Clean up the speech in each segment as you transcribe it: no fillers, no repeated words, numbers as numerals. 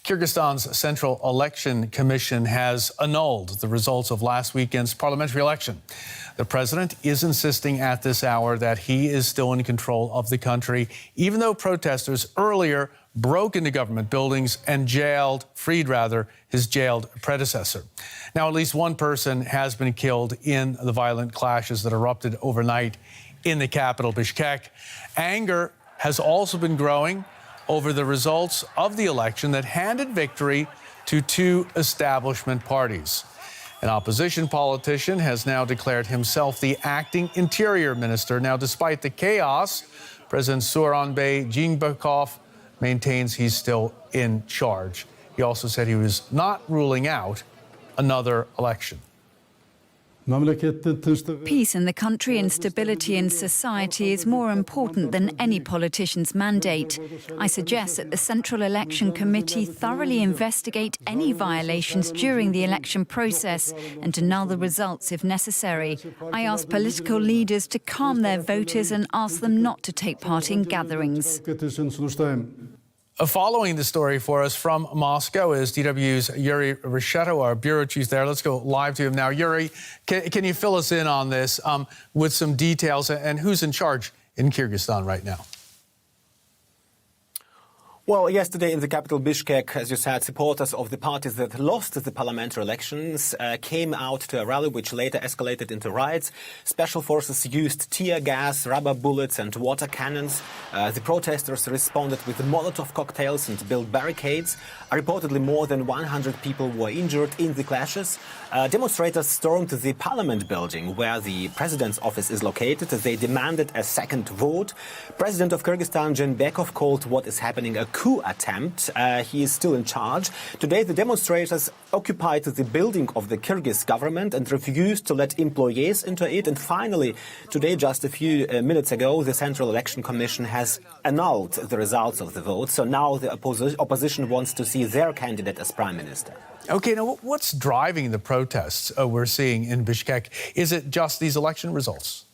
Kyrgyzstan's Central Election Commission has annulled the results of last weekend's parliamentary election. The president is insisting at this hour that he is still in control of the country, even though protesters earlier broke into government buildings and freed his jailed predecessor. Now, at least one person has been killed in the violent clashes that erupted overnight in the capital, Bishkek. Anger has also been growing over the results of the election that handed victory to two establishment parties. An opposition politician has now declared himself the acting interior minister. Now, despite the chaos, President Sooronbay Jeenbekov maintains he's still in charge. He also said he was not ruling out another election. Peace in the country and stability in society is more important than any politician's mandate. I suggest that the Central Election Committee thoroughly investigate any violations during the election process and annul the results if necessary. I ask political leaders to calm their voters and ask them not to take part in gatherings. Following the story for us from Moscow is DW's Yuri Reshetto, our bureau chief there. Let's go live to him now. Yuri, can you fill us in on this with some details and who's in charge in Kyrgyzstan right now? Well, yesterday in the capital Bishkek, as you said, supporters of the parties that lost the parliamentary elections came out to a rally which later escalated into riots. Special forces used tear gas, rubber bullets and water cannons. The protesters responded with Molotov cocktails and built barricades. Reportedly, more than 100 people were injured in the clashes. Demonstrators stormed the parliament building where the president's office is located. They demanded a second vote. President of Kyrgyzstan, Jeenbekov, called what is happening a coup attempt. He is still in charge. Today, the demonstrators occupied the building of the Kyrgyz government and refused to let employees into it. And finally, today, just a few minutes ago, the Central Election Commission has annulled the results of the vote. So now the opposition wants to see their candidate as prime minister. Okay, now what's driving the protests we're seeing in Bishkek? Is it just these election results?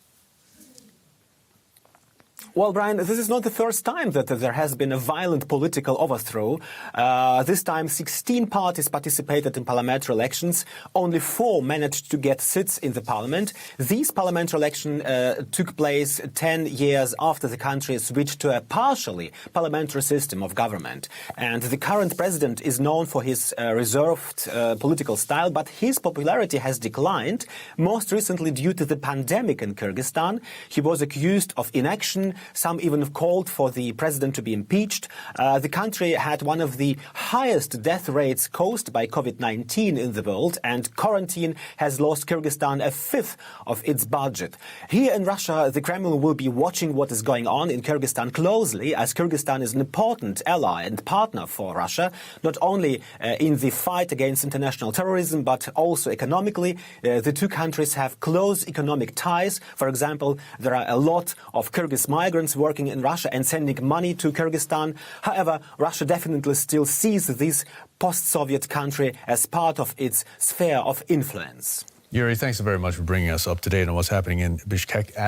Well, Brian, this is not the first time that there has been a violent political overthrow. This time, 16 parties participated in parliamentary elections. Only 4 managed to get seats in the parliament. These parliamentary elections took place 10 years after the country switched to a partially parliamentary system of government. And the current president is known for his reserved political style, but his popularity has declined, most recently due to the pandemic in Kyrgyzstan. He was accused of inaction. Some even called for the president to be impeached. The country had one of the highest death rates caused by COVID-19 in the world, and quarantine has lost Kyrgyzstan a fifth of its budget. Here in Russia, the Kremlin will be watching what is going on in Kyrgyzstan closely, as Kyrgyzstan is an important ally and partner for Russia, not only in the fight against international terrorism, but also economically. The two countries have close economic ties. For example, there are a lot of Kyrgyz migrants working in Russia and sending money to Kyrgyzstan. However, Russia definitely still sees this post-Soviet country as part of its sphere of influence. Yuri, thanks very much for bringing us up to date on what's happening in Bishkek.